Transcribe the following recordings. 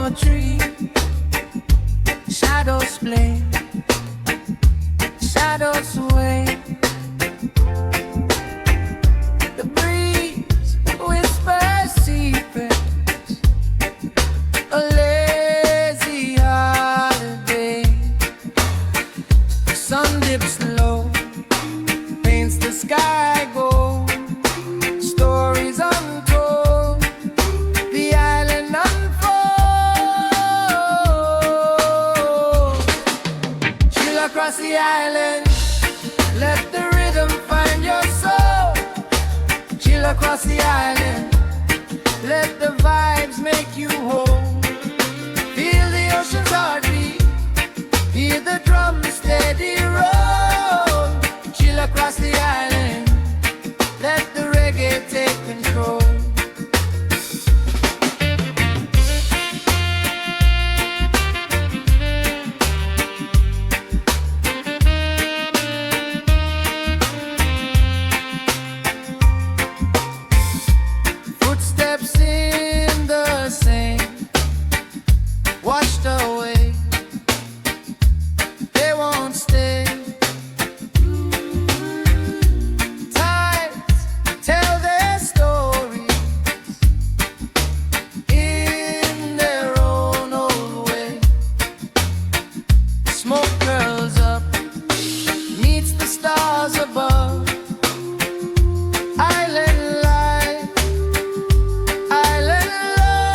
a tree. Shadows play, shadows sway. The breeze whispers secrets. A lazy holiday. The sun dips low, paints the sky gold. Stories untold, the island unfolds. Chill across the island, let the rhythm find your soul. Chill across the island, let the vibes make you whole. Feel the ocean's heartbeat, hear the drums steady roll. Chill across the island, let the reggae take control. Footsteps in the sand, washed away, they won't stay. Tides tell their stories in their own old way. Smoke curls up, meets the stars above. Island life, island love.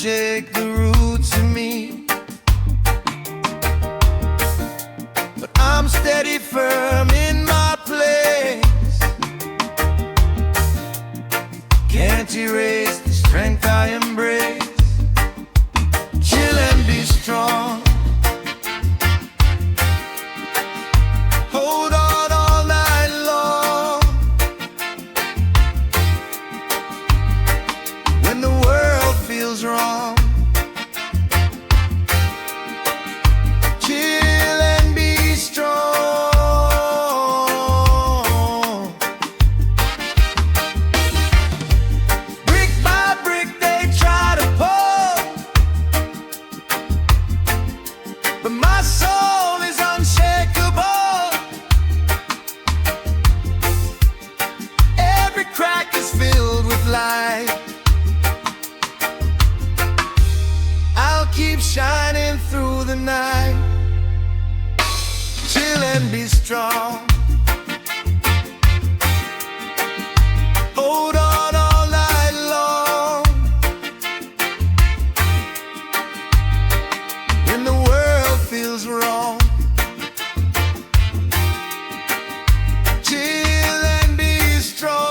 shake the roots in me, but I'm steady firm in my place. Can't erase the strength I embrace. Chill and be strong. Hold on all night long. When the world feels wrong, chill and be strong. Brick by brick they try to pull, but my soul is unshakable. Every crack is filled with light. I'll keep shining through the night. Chill and be strong. Hold on all night long. When the world feels wrong, chill and be strong.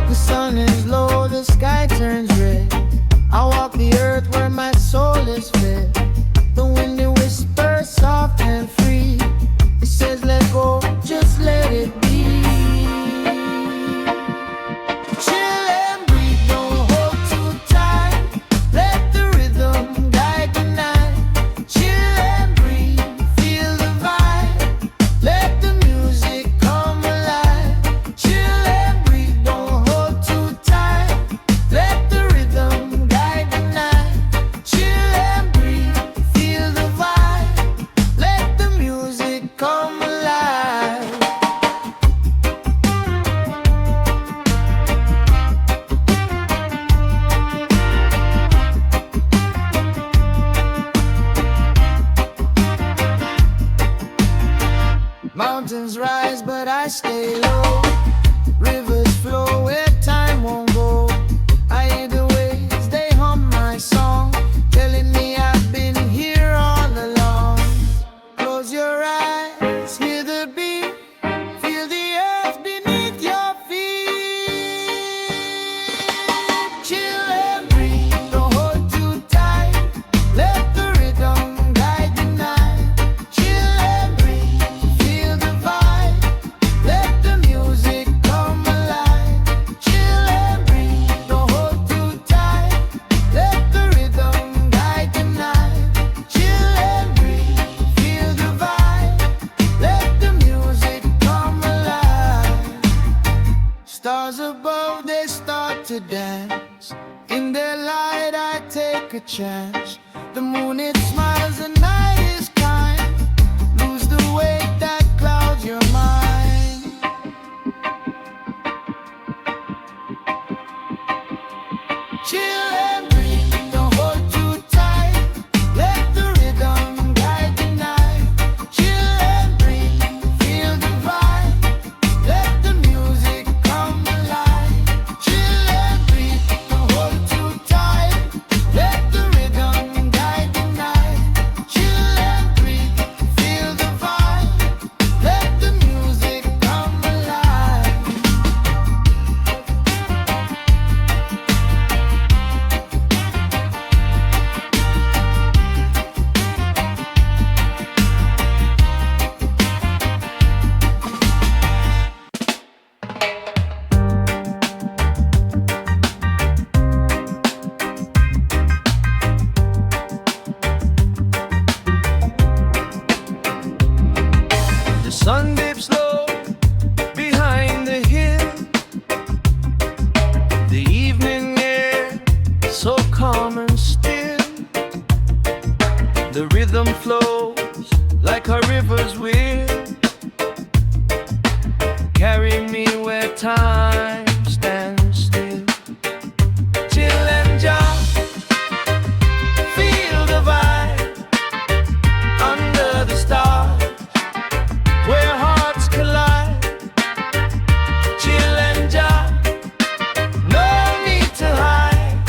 The sun is low, the sky turns red. I walk the earth where my soul is fed. The wind it whispers soft and free. It says let go, just let it be. Chill and breathe, don't hold too tight. Let the rhythm guide the night. Chill and breathe, feel the vibe. Let the music come alive. Chill and breathe, don't hold too tight. Let the rhythm guide the night. Chill and breathe, feel the vibe. Let the music come alive. Mountains rise, but I stay low. Rivers flow where time won't go. I hear the waves, they hum my song, telling me I've been here all along. Close your eyes, hear the beat, feel the earth beneath your feet. Chill and breathe, don't hold too tight. Let the rhythm guide the night. Chill and breathe, feel the vibe. Let the music come alive. Chill and breathe, don't hold too tight. Let the rhythm guide the night. Chill and breathe, feel the vibe. Let the music come alive. Stars above, they start to dance. In their light, I take a chance. The moon, it smiles, the night is kind. Lose the weight that clouds your mind. Chill and breathe, don't hold too tight. Let the rhythm guide the night. Chill and breathe, feel the vibe. Let the music come alive. Chill and breathe, don't hold too tight. Let the rhythm guide the night. rhythm flows like a river's will. Carry me where time stands still. Chill and jump, feel the vibe under the stars where hearts collide. Chill and jump, no need to hide.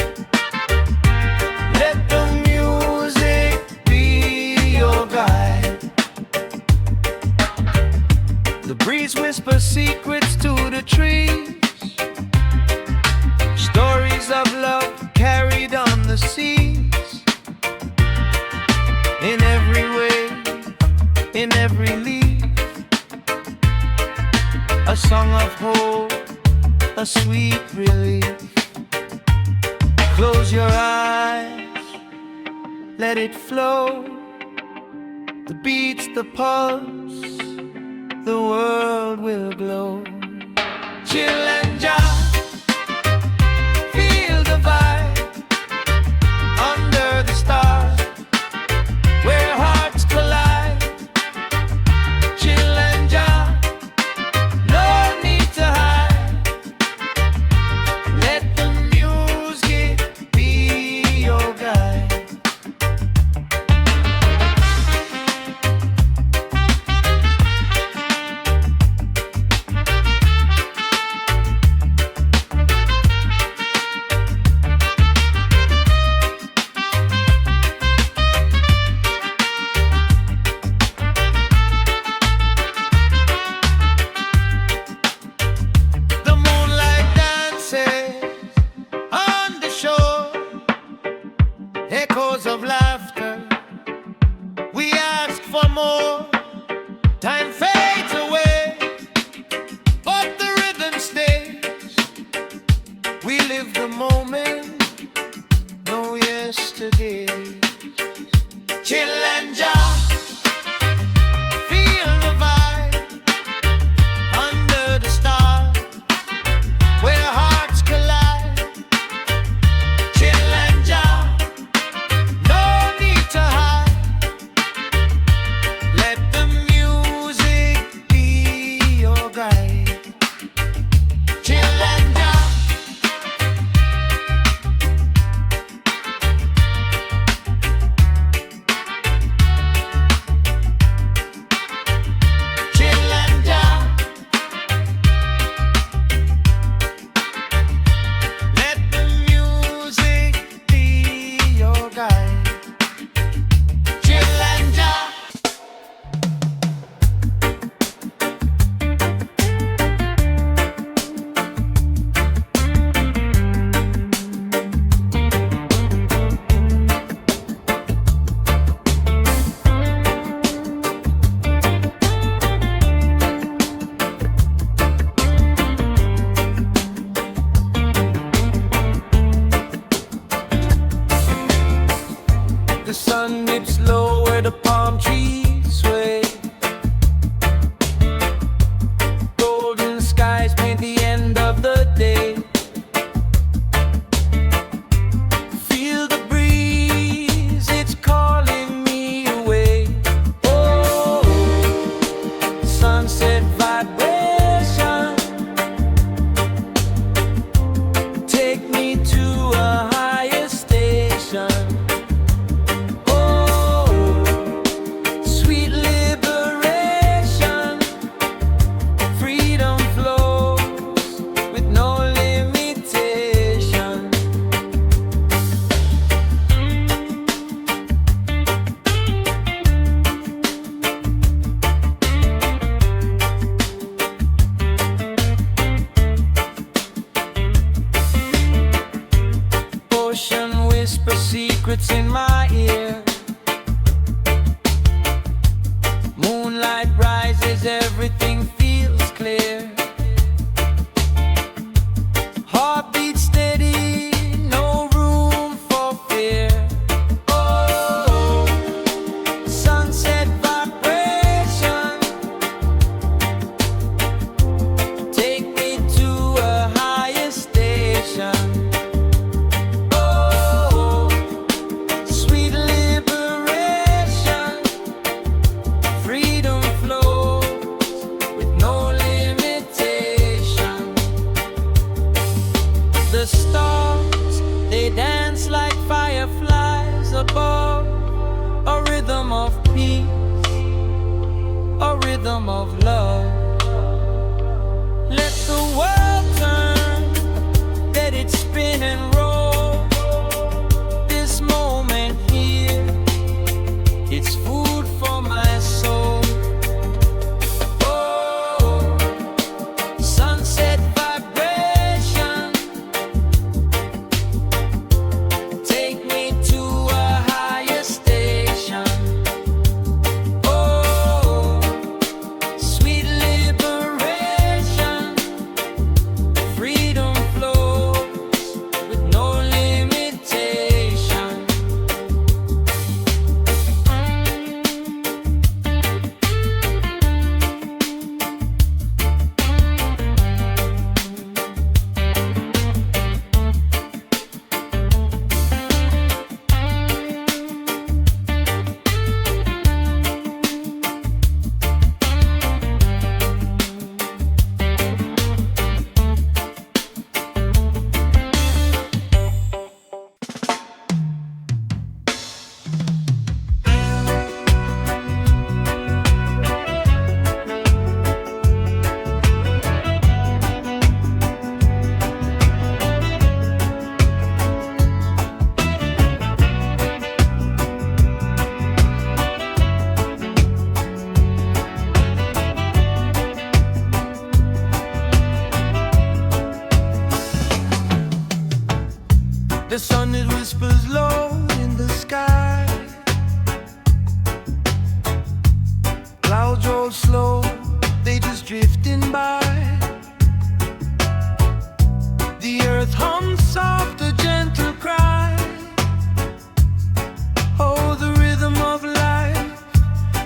Let the music be your guide. The breeze whispers secrets to the trees, stories of love carried on the seas. In every way, in every leaf, a song of hope, a sweet relief. Close your eyes, let it flow. The beats, the pulse, the world will glow. Chill and jump, feel the vibe under the stars where hearts collide. Chill and jump, no need to hide. Let the music be your guide. The moonlight dances on the shore, echoes of laughter. We ask for more. Time fades away, but the rhythm stays. We live the moment, no yesterday. Chill and jump, feel the vibe under the stars where hearts collide. Chill and jump, no need to hide. Let the music be your guide. Chill and jump, chill and jump. Let the music be your guide. Chill and jump. The sun dips low where the palm trees sway. Golden skies paint the end of the day. Feel the breeze, it's calling me away. Oh, sunset vibration, take me to a higher station. Oh, sweet liberation, freedom flows with no limitation. Ocean whispers secrets in my ear. Moonlight rises, everything feels clear. Heartbeat steady, no room for fear. Oh, sunset vibration, take me to a higher station. Oh, sweet liberation. above, a rhythm of peace, a rhythm of love. Let the world turn, let it spin and roll. This moment here, it's food for my soul. Oh, sunset vibration, take me to a higher station. Oh, sweet liberation, freedom flows with no limitation. The sun, it whispers low in the sky. Clouds roll slow, they just drifting by. The earth hums soft, a gentle cry. Oh, the rhythm of life,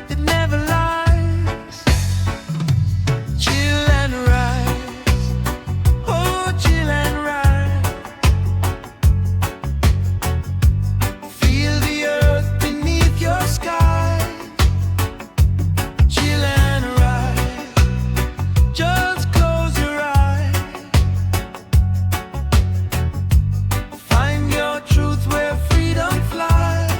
it never lies. Chill and rise, oh, chill and rise. Feel the earth beneath your sky. Chill and rise, just close your eyes. Find your truth where freedom flies.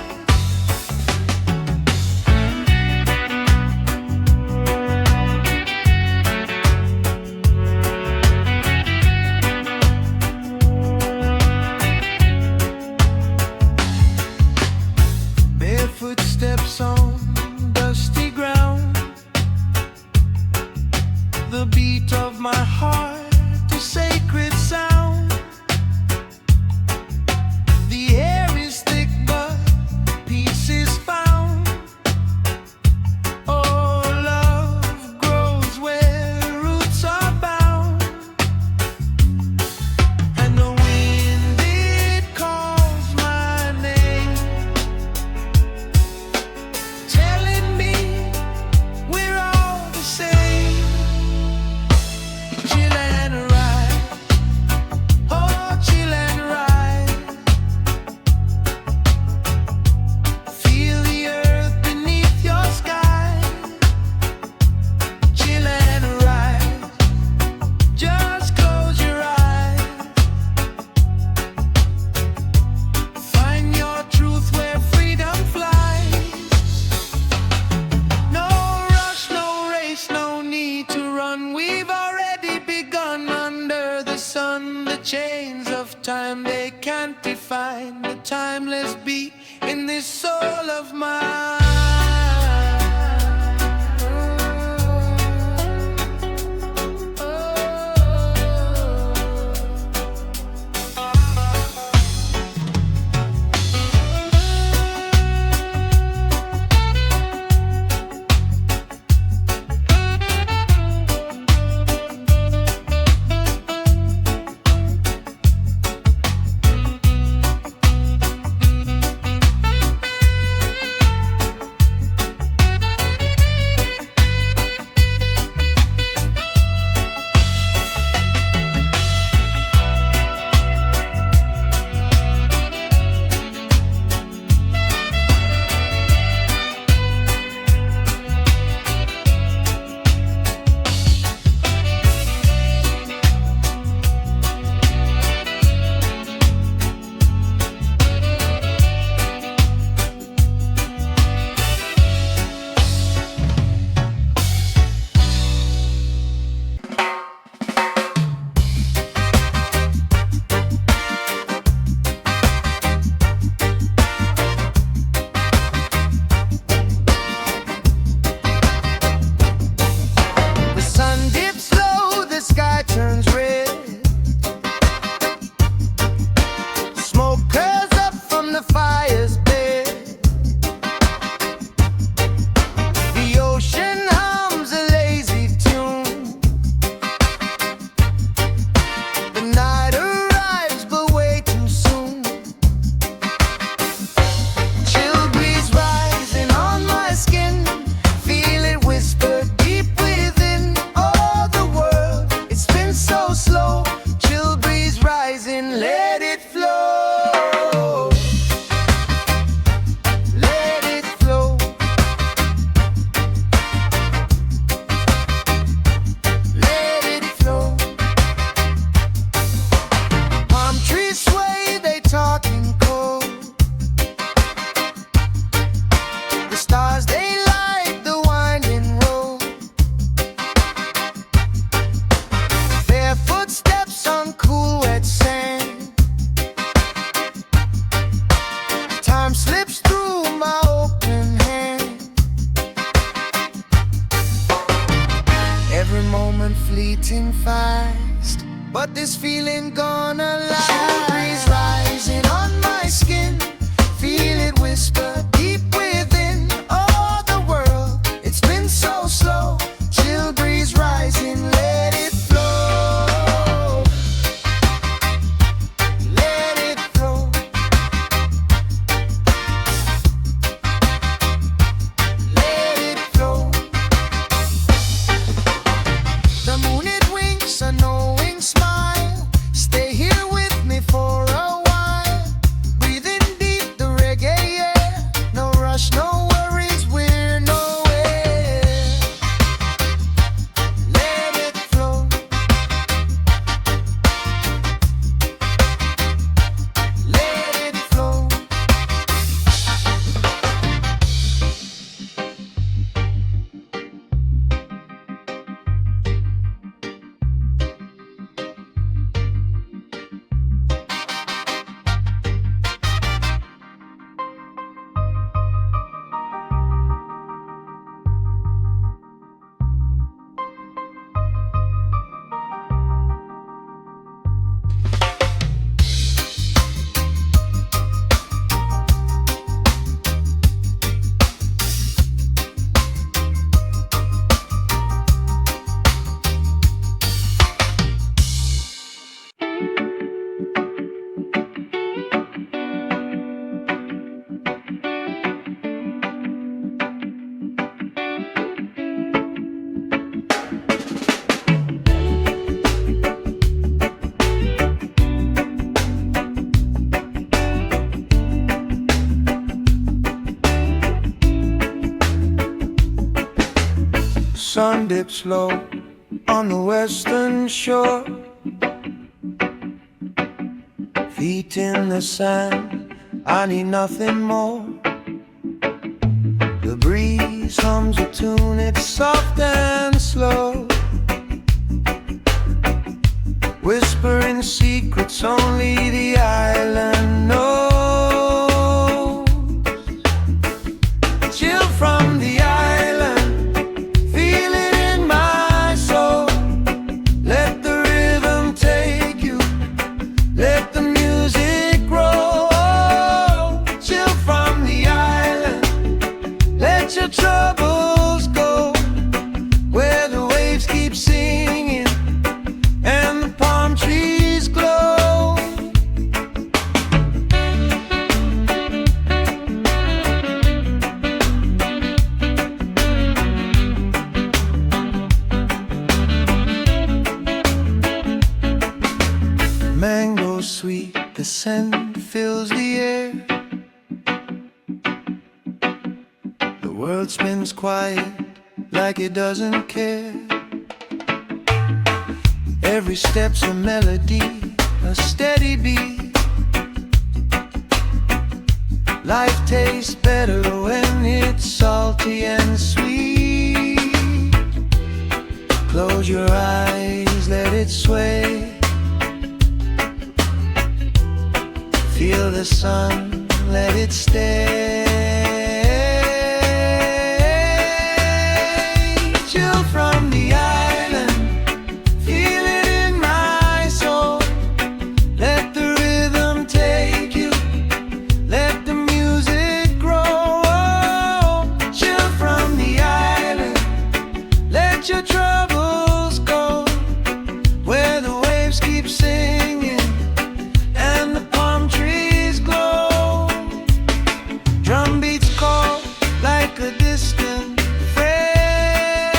Barefoot steps on dusty ground, the beat of my heart, a sacred sound. The air is thick but peace is found. Oh, love grows where roots are bound. And the wind, it calls my name, telling me we're all the same. Chill and ride, oh, chill and ride. Feel the earth beneath your sky. Chill and ride, just close your eyes. Find your truth where freedom flies. No rush, no race, no need to run. We've already begun under the sun. The chains of time, they can't define the timeless beat in this soul of mine. sun dips low on the western shore. Feet in the sand, I need nothing more. The breeze hums a tune, it's soft and slow, whispering secrets only the island knows. Chill from the island, feel it in my soul. Let the rhythm take you, let the music grow. Chill from the island, let your troubles go, where the waves keep singing and the palm trees glow. Mango sweet, the scent fills the air. The world spins quiet like it doesn't care. Every step's a melody, a steady beat. Life tastes better when it's salty and sweet. Close your eyes, let it sway. Feel the sun, let it stay. Chill from the island, feel it in my soul. Let the rhythm take you, let the music grow. Chill from the island, let your troubles go, where the waves keep singing and the palm trees glow. Drum beats call like a distant friend,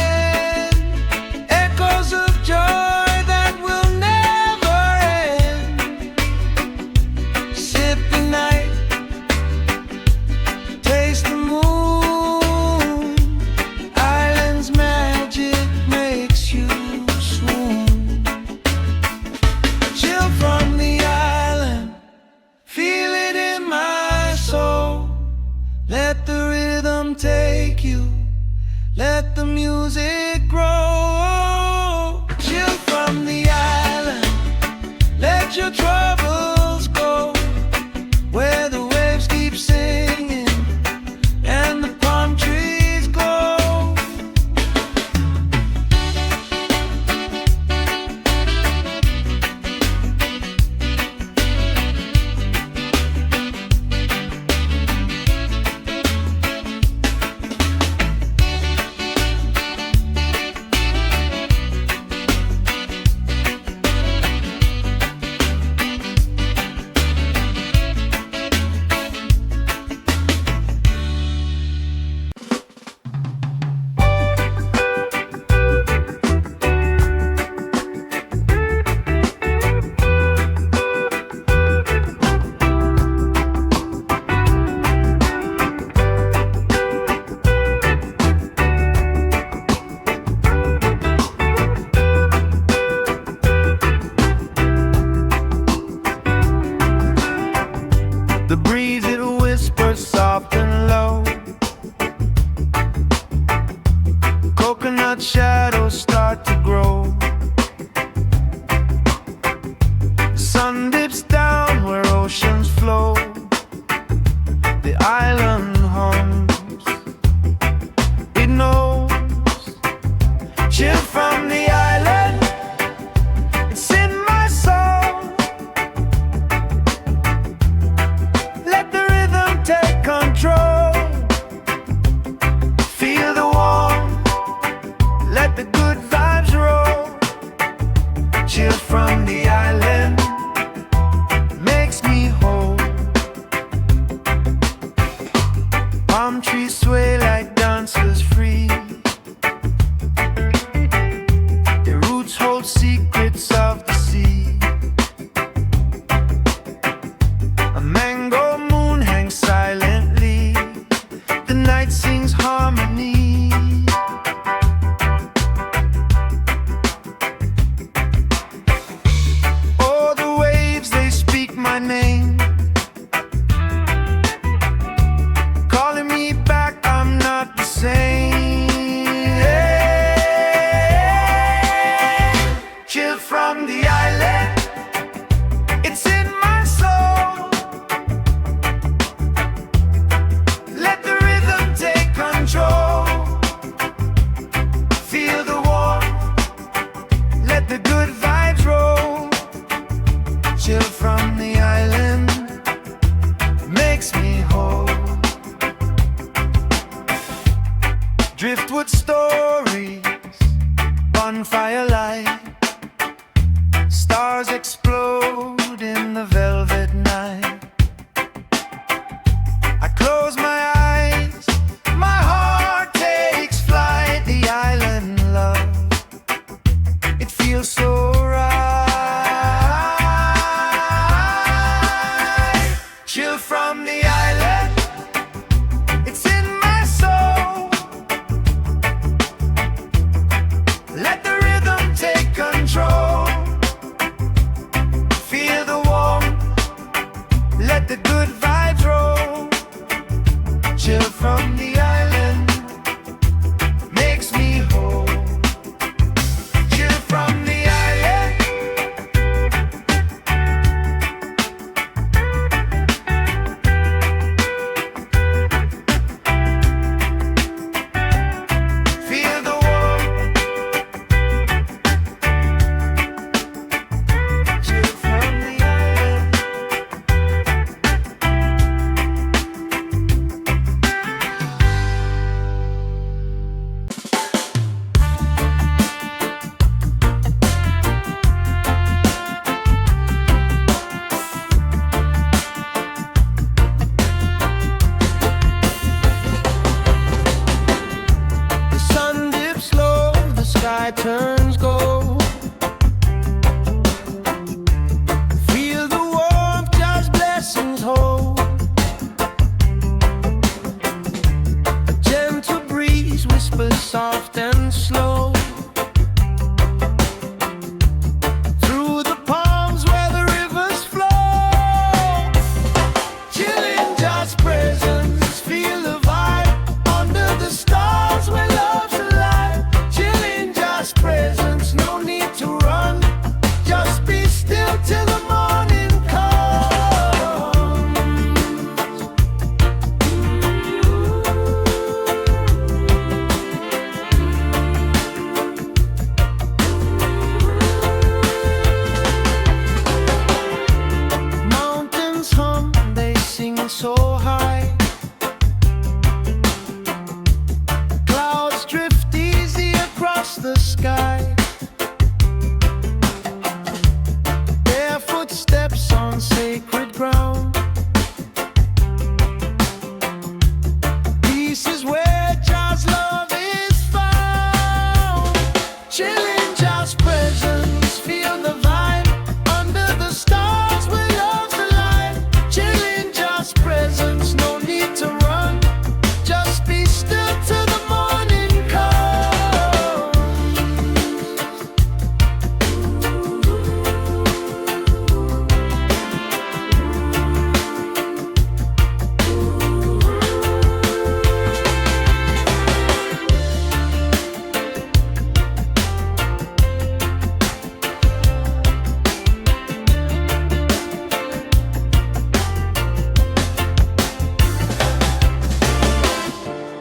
echoes of joy that will never end. Sip the night, taste the moon. Island's magic makes you swoon. Chill from the island, feel it in my soul. Let the rhythm take you, let the music grow. Chill from the island, let your troubles go, where the waves keep singing and the palm trees glow. The breeze, it whispers soft and low. Coconut shadows start to grow. Sun dips down where oceans flow. The island hums, it knows. Chill from the island, it's in my soul. Let makes me whole. Driftwood stories, bonfire light, stars explode in the velvet night. I close my eyes, my heart takes flight. The island love, it feels so right. Chill from the island, it's in my soul. Let the rhythm take control. Feel the warmth, let the good vibes roll. Chill from the island makes me whole. Chill from the island. Feel the warmth. Chill from the island. The sun dips low, the sky turns gold. Feel the warmth, God's blessings hold. A gentle breeze whispers soft and slow through the palms where the rivers flow. Chilling God's presence, feel the vibe under the stars where love's alive. Chilling God's presence, no need to run. Just be still till the morning comes. Mountains hum, they sing so high. Clouds drift easy across the sky. Bare footsteps on sacred ground. Peace is where God's love is found. Chilling God's presence, feel the vibe under the stars where love's alive. Chilling God's presence, no need to run. Just be still till the morning comes.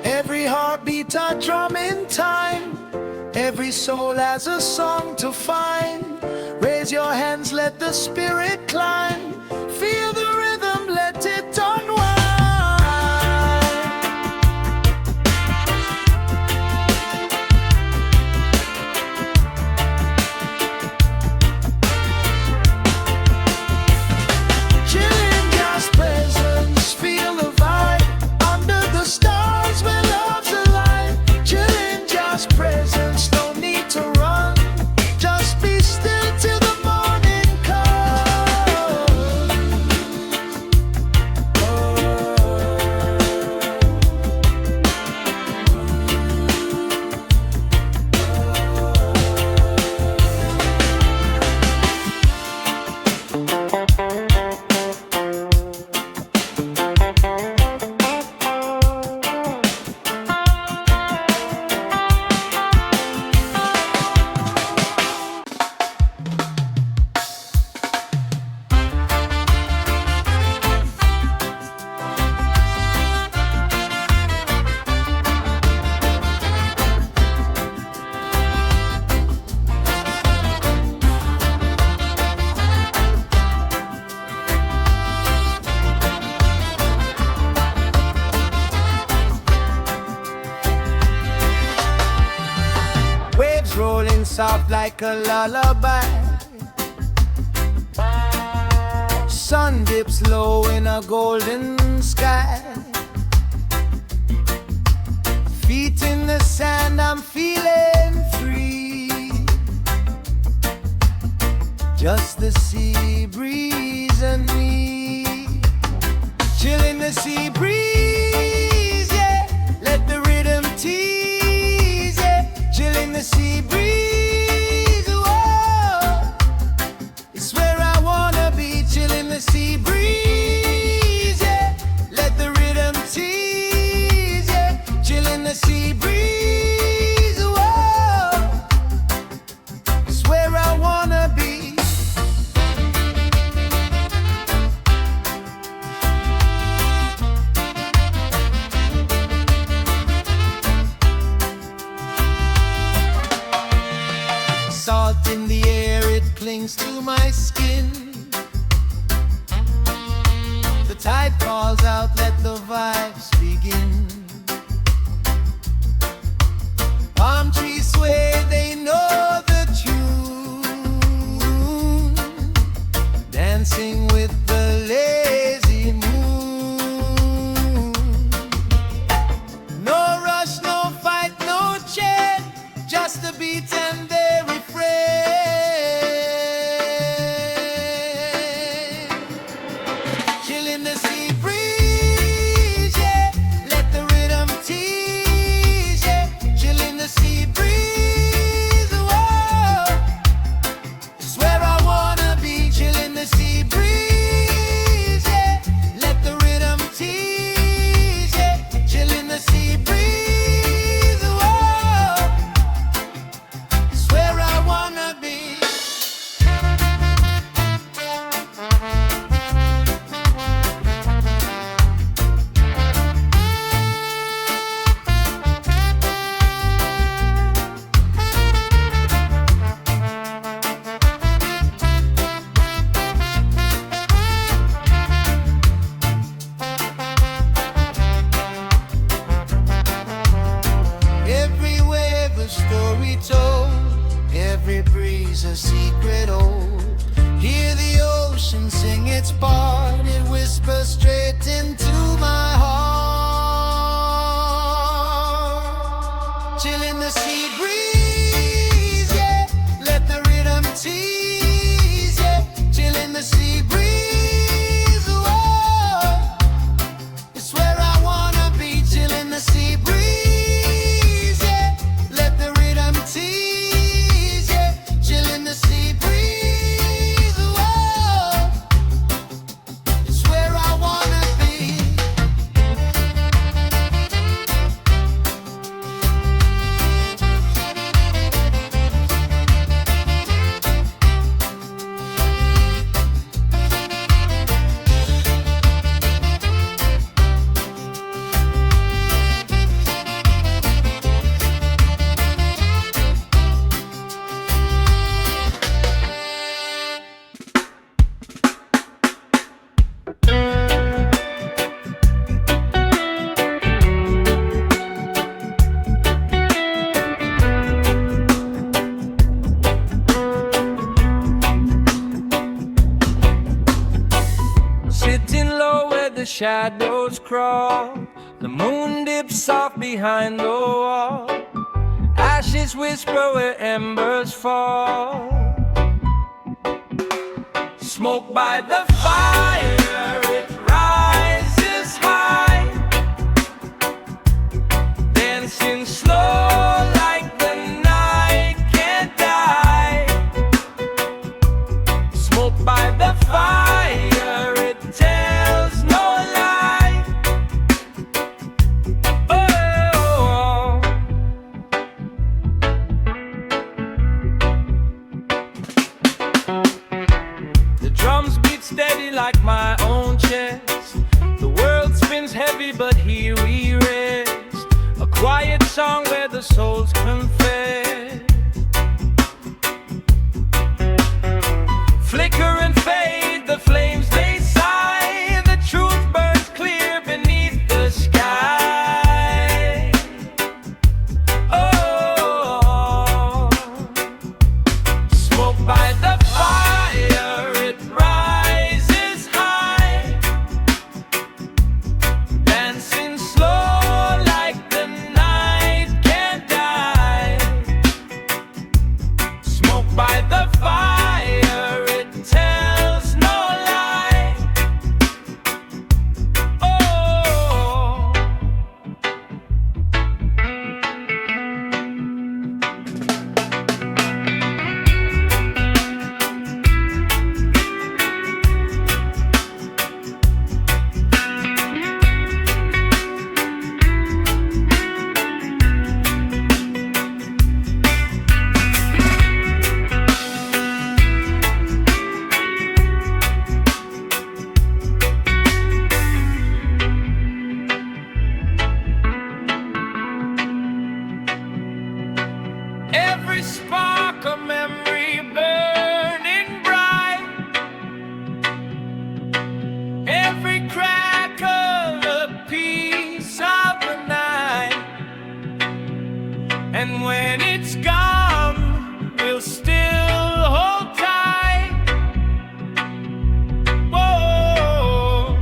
Every heartbeat a drum in time. Every soul has a song to find. Raise your hands, let the spirit climb. Feel the rhythm, let it unwind. Chilling God's presence, feel the vibe under the stars where love's alive. Chilling God's presence, no need to run. Just be still till the morning comes. soft like a lullaby. Sun dips low in a golden sky. Feet in the sand, I'm feeling free. Just the sea breeze and me. Chill in the sea breeze, yeah. Let the rhythm tease, yeah. Chill in the sea breeze, whoa. It's where I wanna be. Chill in the sea breeze, yeah. Let the rhythm tease, yeah. Chill in the sea breeze, whoa. It's where I wanna be. Salt in the air, it clings to my skin. The tide calls out, let the vibes begin. Palm trees sway, they know the tune. Dancing with the lazy moon. No rush, no fight, no chant. Just a beat and their refrain. Chill in the sea breeze, yeah. Let the rhythm tease, yeah. Chill in the sea breeze, whoa. It's where I wanna be. Chill in the sea breeze, yeah. Let the rhythm tease, yeah. Chill in the sea breeze, whoa. It's where I wanna be. Every wave a story told, every breeze a secret old. Hear the ocean sing its part, it whispers straight into my heart. Chill in the sea breeze, yeah. Let the rhythm tease, yeah. Chill in the sea breeze, whoa. It's where I wanna be. Chill in the sea breeze, yeah. Let the rhythm tease, yeah. Chill in the sea breeze, whoa. It's where I wanna be. Sitting low where the shadows crawl, the moon dips soft behind the wall. Ashes whisper where embers fall. Smoke by the fire, it rises high. Dancing slow like the night can't die. Smoke by the fire, it tells no lie. Oh, the drums beat steady like my own chest. The world spins heavy, but here we rest. A quiet song where the souls confess. Flicker and fade, the flames they sigh. The truth burns clear beneath the sky. Oh, And when it's gone, we'll still hold tight. Whoa,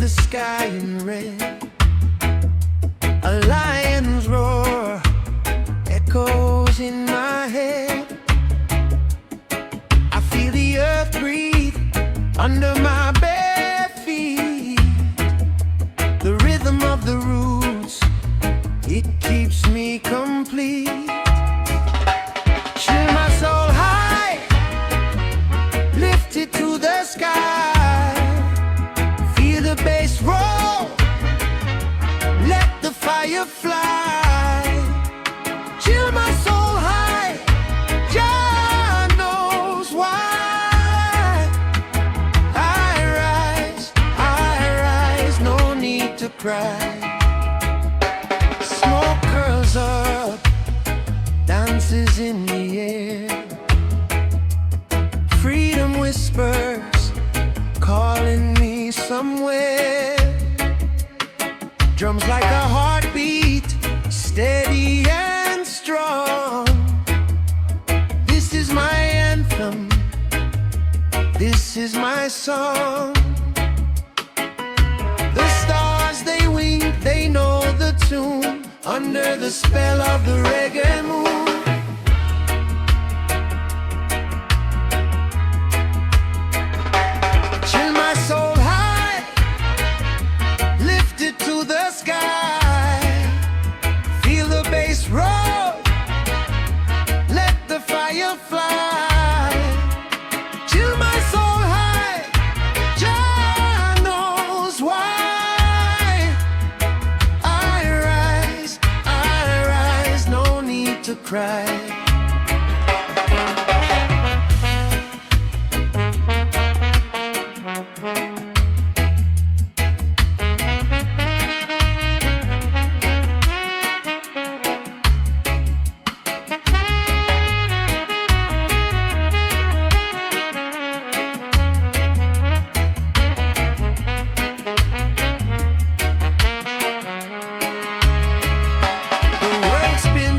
sky in red, a lion's roar echoes in my head. I feel the earth breathe under my bare feet. The rhythm of the roots, it keeps me complete. Chill my soul high, lift it to the sky. The bass roll, let the fire fly. Chill my soul high, Jah knows why. I rise, no need to cry. Smoke curls up, dances in the air. Freedom whispers, calling me somewhere. Drums like a heartbeat, steady and strong. This is my anthem, this is my song. The stars they wink, they know the tune, under the spell of the reggae moon. Chill my soul high, lift it to the sky. Feel the bass roll, let the fire fly. Chill my soul high, Jah knows why. I rise, no need to cry.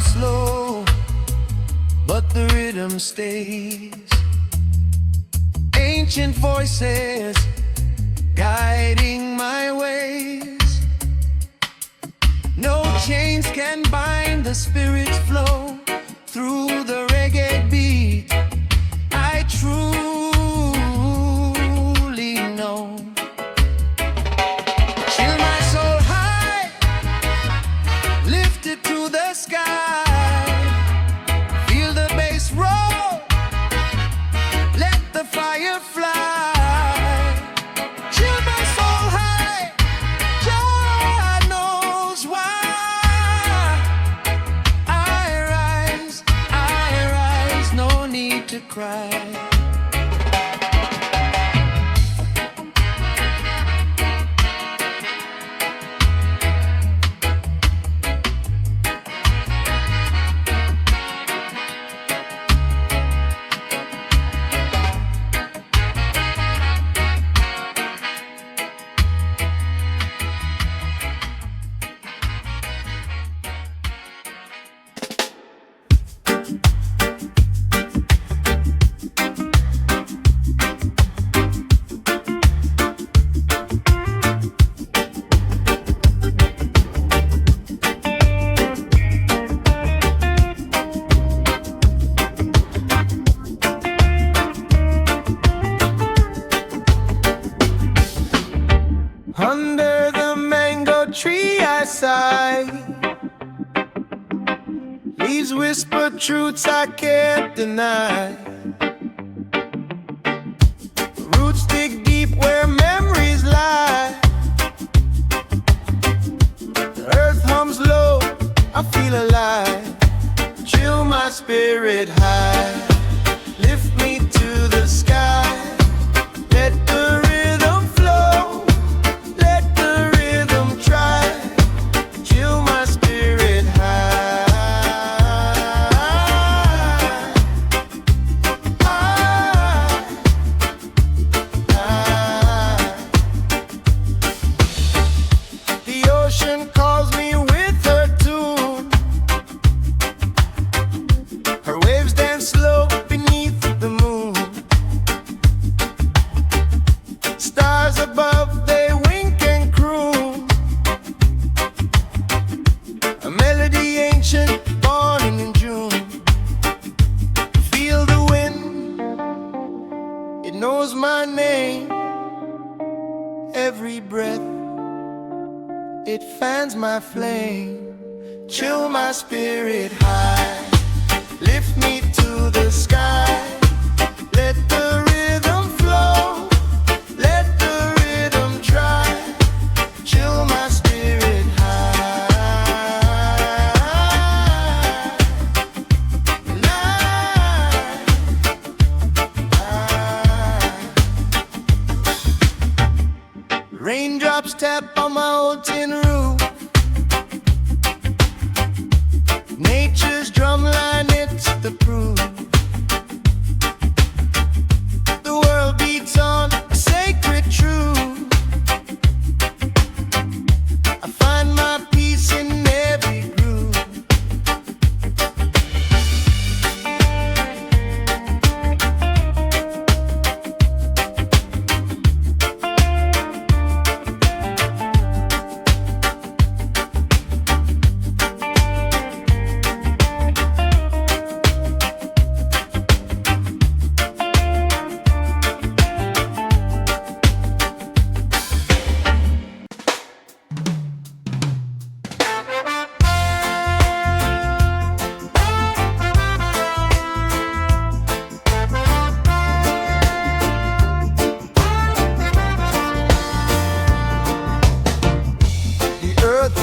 Slow, but the rhythm stays. Ancient voices guiding my ways. No chains can bind the spirit's flow through the reggae beat. I truly know. Chill my soul high, lift it to the sky. To cry. Waves whisper truths I can't deny. Roots dig deep where memories lie. The earth hums low, I feel alive. Chill my spirit high. Lift me to the sky. Let the rhythm flow. Let the rhythm try. Chill my spirit high. The ocean calls me with her tune. Her waves dance slow beneath the moon. Stars above, they wink and croon. A melody ancient, born in June. Feel the wind, it knows my name. Every breath, it fans my flame. Chill my spirit high. Lift me to the sky. Let the rhythm flow. Let the rhythm try. Chill my spirit high. Raindrops tap on my old tin roof. Nature's drumline, it's the proof. The world beats on a sacred truth. I find my peace in every groove.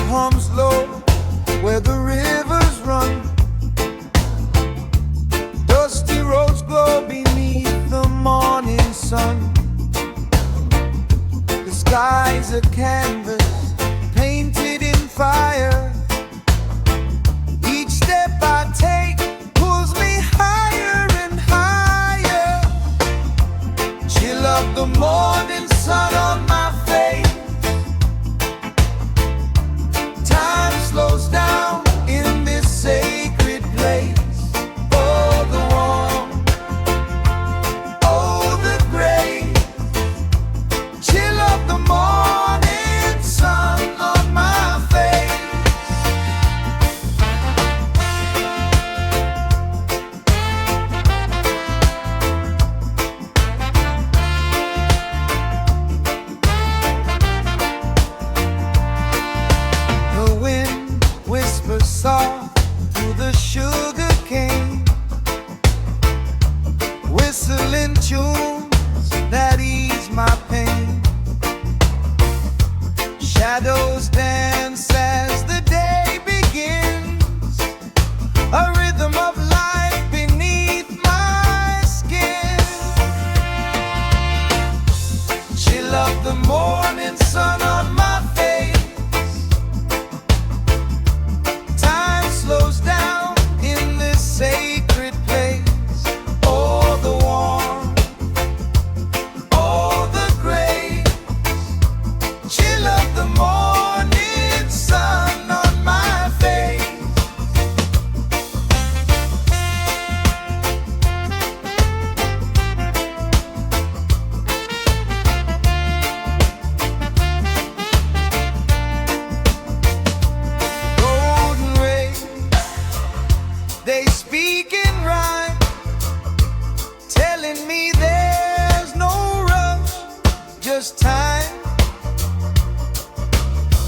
Hums low where the rivers run. Dusty roads glow beneath the morning sun. The sky's a canvas painted in fire. Each step I take pulls me higher and higher. Chill of the morning sun on my face. Slows down in this sacred place. Oh, the warmth, oh, the grace. Chill of the morning sun on my face. The wind whispers soft through the sugar cane, whistling tunes that ease my pain. Shadows dance as the day begins, a rhythm of life beneath my skin. Chill of the morning sun on my face. Slows down in this sacred place. Oh, the warmth, oh, the grace. Chill of the morning sun on my face. They speak in rhyme, telling me there's no rush, just time.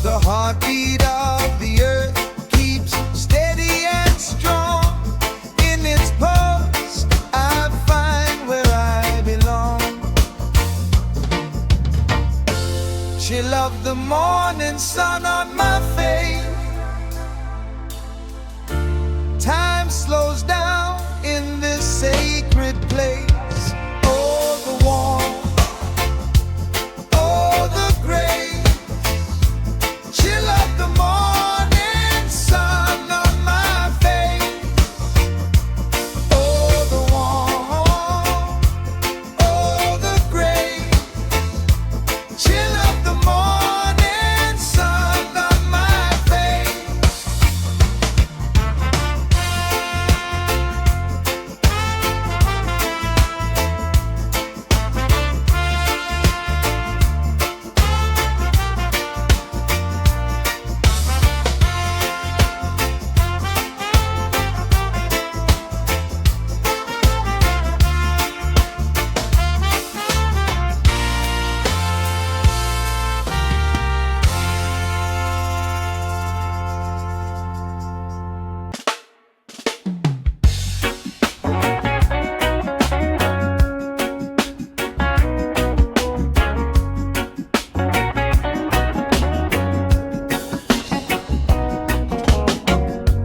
The heartbeat of the earth keeps steady and strong. the morning sun on my face. Time slows down in this sacred place. Oh, the warmth, oh, the grace, chill of the morning sun on my face. Oh, the warmth, oh, the grace, chill of the morning sun on my face.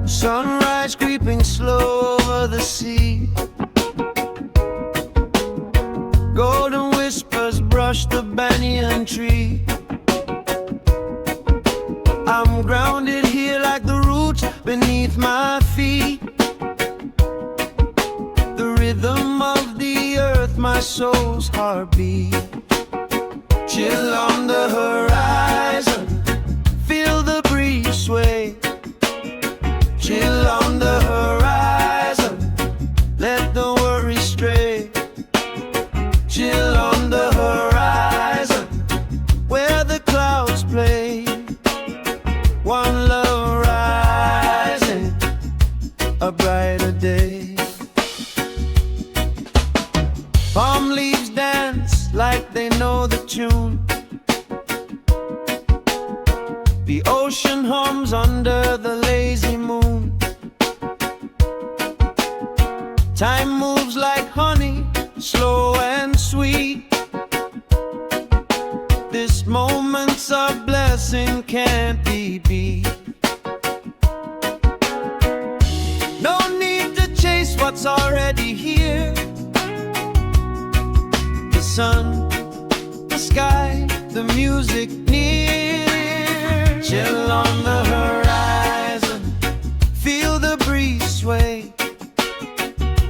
Sunrise creeping slow over the sea. Golden whispers brush the banyan tree. I'm grounded here like the roots beneath my feet. The rhythm of the earth, my soul's heartbeat. Chill on the horizon, feel the breeze sway. Chill on the horizon, let the worries stray. Chill on the horizon, where the clouds play. One love rising, a brighter day. Palm leaves dance like they know the tune. The ocean hums under the lazy moon. Time moves like honey, slow and sweet. This moment's a blessing can't be beat. No need to chase what's already here. The sun, the sky, the music near. Chill on the horizon, feel the breeze sway.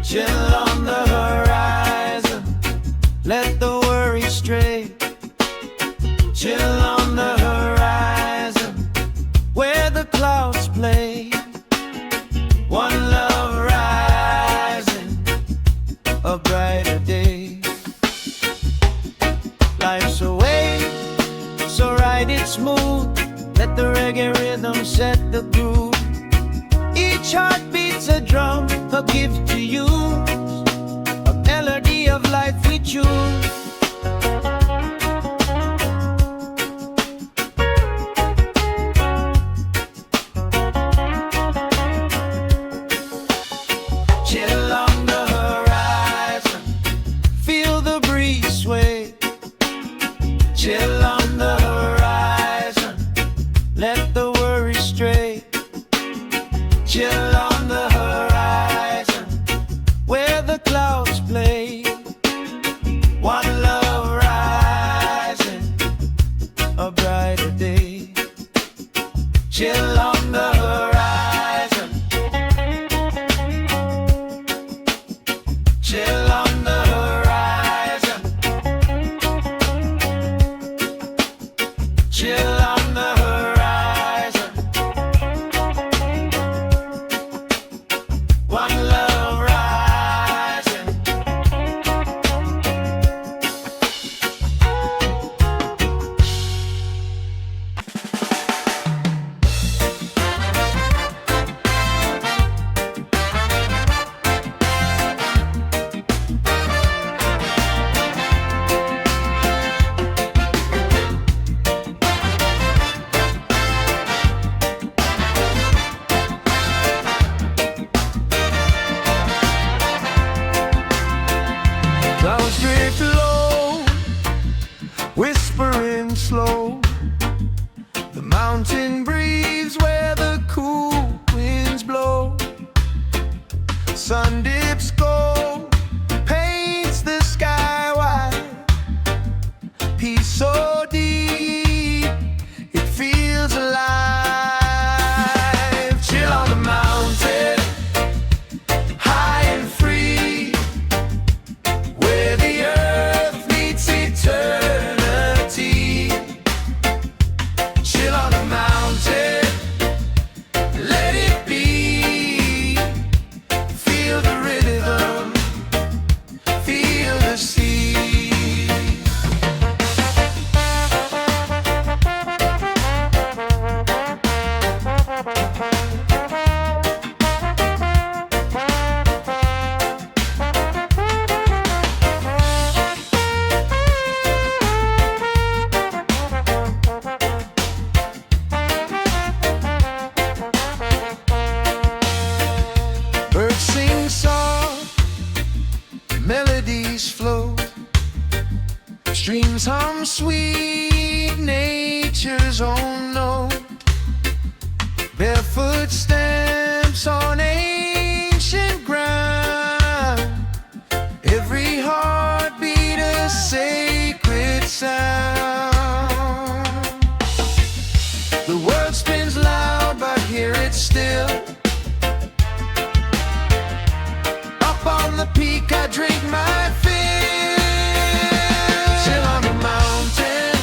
Chill on the horizon, let the worries stray. Chill on the horizon, where the clouds play. One love rising, a brighter day. Life's away, so ride it smooth. Let the reggae rhythm set the groove. Each heartbeat's a drum, a gift to you, a melody of life we choose. Chill on the horizon, feel the breeze sway. Chill on the horizon, let the worries stray. Chill on the horizon, where the clouds play. One sun dips gold, paints the sky white. Peace so deep, it feels alive. Chill on the mountain, high and free, where the earth meets eternity. Chill on the mountain, let it be. Feel the rhythm, feel the sea. Birds sing soft, melodies flow, streams hum sweet, nature's own note. Barefoot stamps on ancient ground, every heartbeat a sacred sound. The world spins loud, but hear it still. Up on the peak I drink my fill. Chill on the mountain,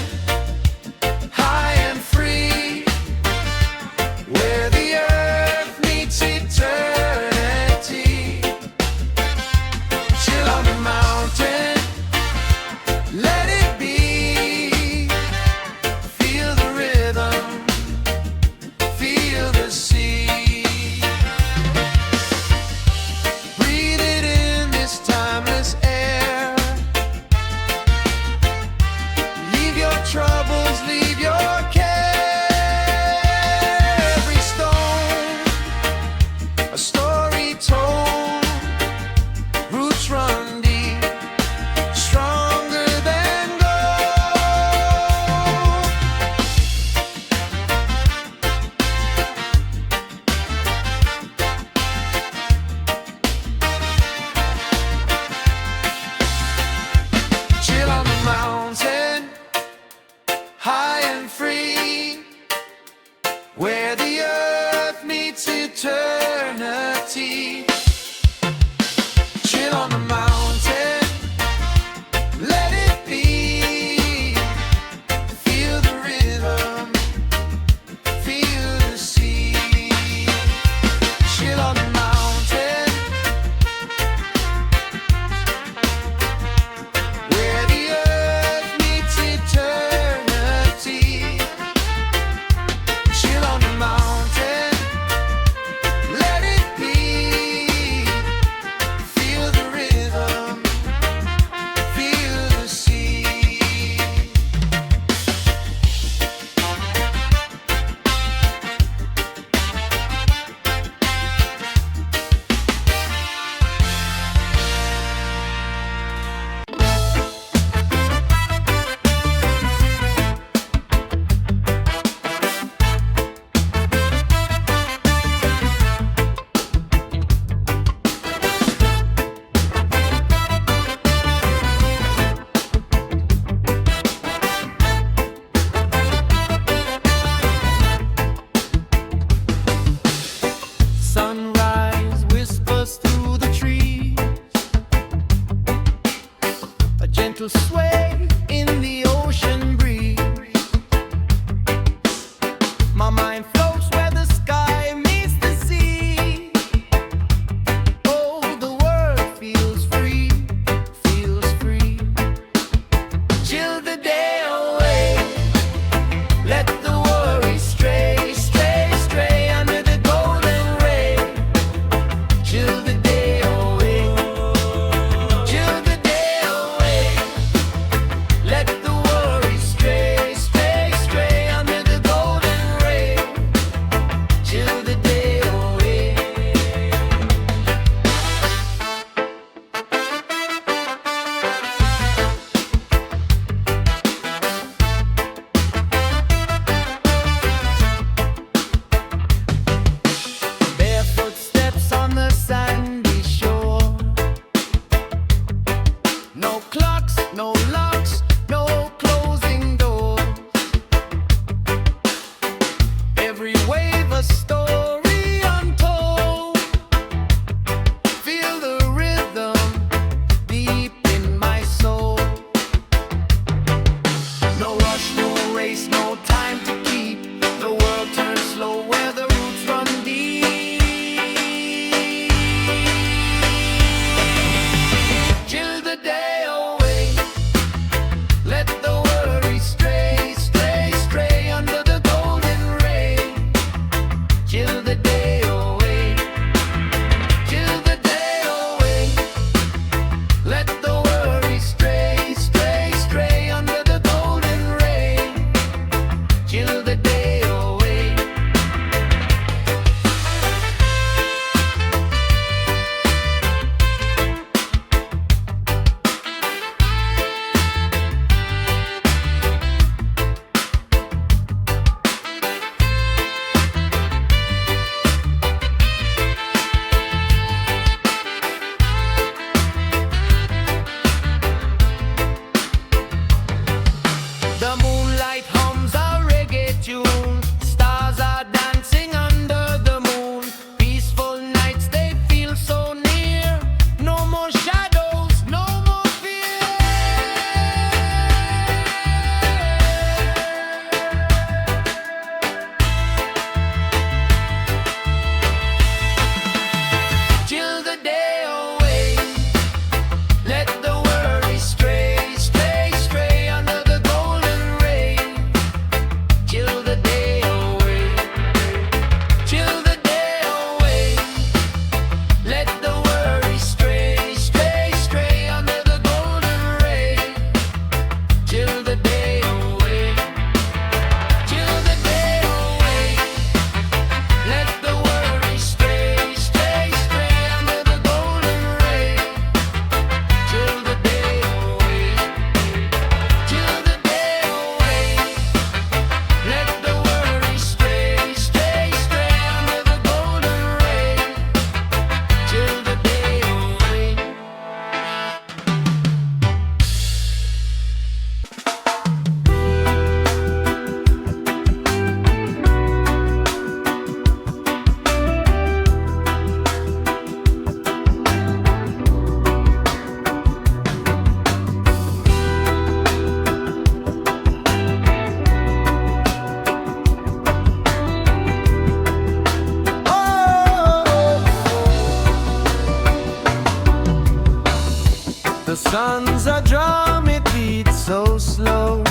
The sun's a drum, it beats so slow.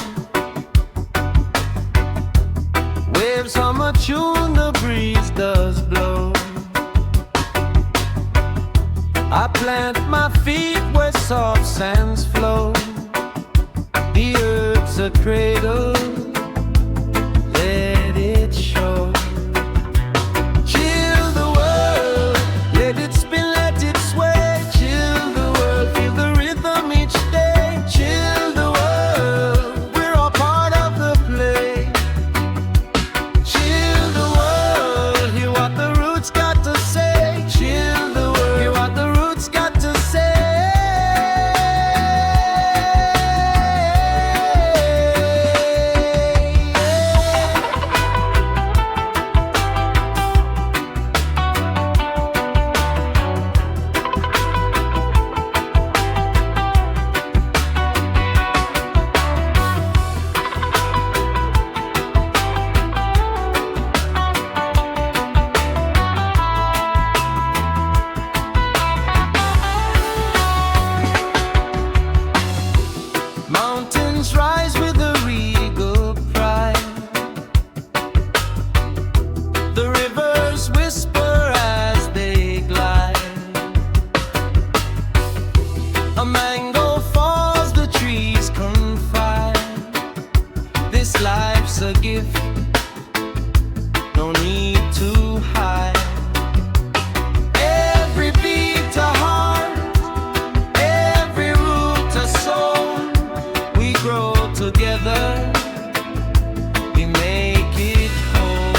Waves hum a tune, the breeze does blow. I plant my feet where soft sands flow. The earth's a cradle, let it show. Chill the world, let it spin, let it sway. Chill the world, feel the rhythm each day. Chill the world, we're all part of the play. Chill the world, hear what the roots got to say. Chill the world, hear what the roots got to say. Mountains rise with a regal pride. The rivers whisper as they glide. A mango falls, the trees confide. This life's a gift, no need to hide. Every beat a heart, every root a soul. We grow together, we make it whole.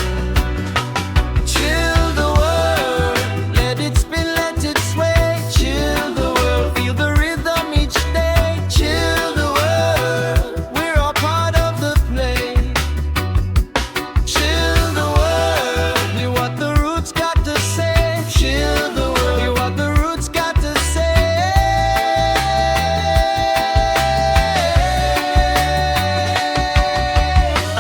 Chill the world, let it spin, let it sway. Chill the world, feel the rhythm each day. Chill the world, we're all part of the play. Chill the world, hear what the roots got to say. Chill the world, hear what the roots got to say.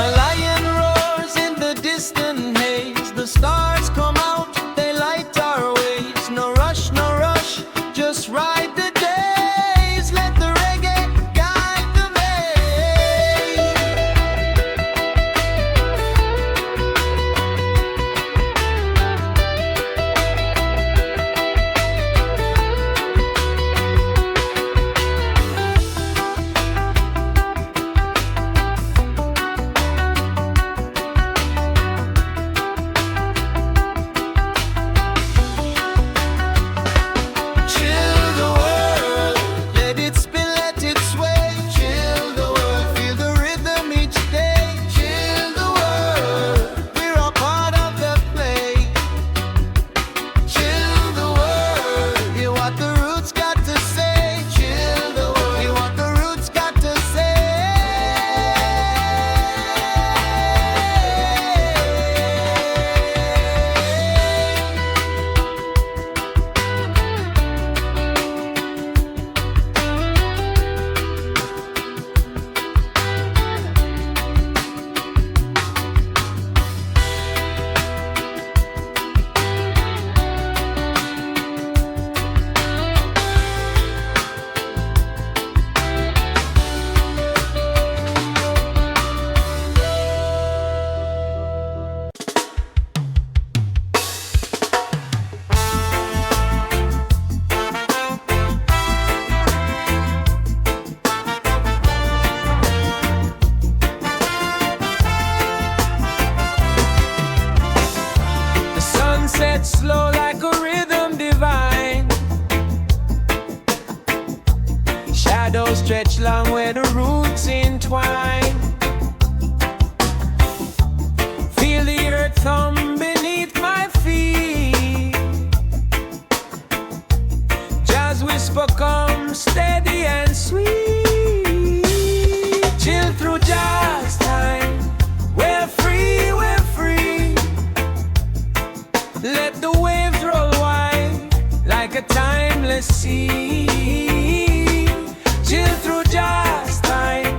A lion roars in the distant haze. The stars come out, they light our ways. No rush, just ride the days. Let the reggae guide the way. Chill the world, let it spin, let it sway. Chill the world, feel the rhythm each day. Chill the world, we're all part of the play. Chill the world, hear what the roots got to say. Chill the world, hear what the roots got to say. The sun sets slow like a rhythm divine. Shadows stretch long where the roots entwine. Feel the earth thumb beneath my feet. Jazz whisper come steady and sweet. Chill through jazz time. We're free, we're free. Let the waves roll wide like a timeless sea. Chill through jazz time.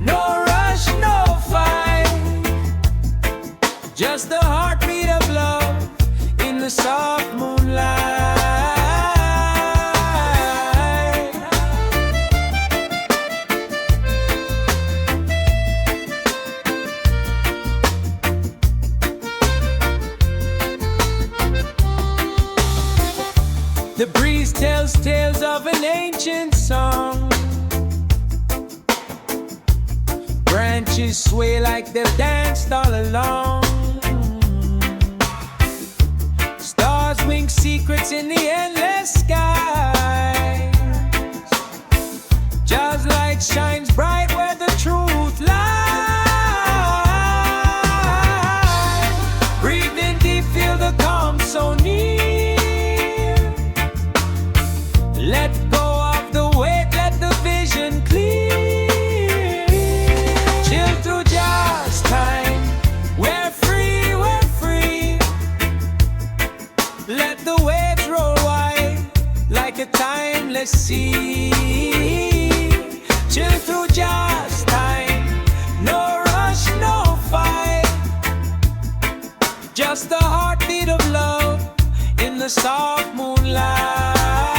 No rush, no fight. Just the heartbeat of love in the soft moonlight. The breeze tells tales of an ancient song. Branches sway like they've danced all along. Stars wink secrets in the endless sky. Just light shines bright where the truth lies. Breathe in deep, feel the calm so near. Let go of the weight, let the vision clear. Chill through just time. We're free, we're free. Let the waves roll wide like a timeless sea. Chill through just time. No rush, no fight. Just the heartbeat of love in the soft moonlight.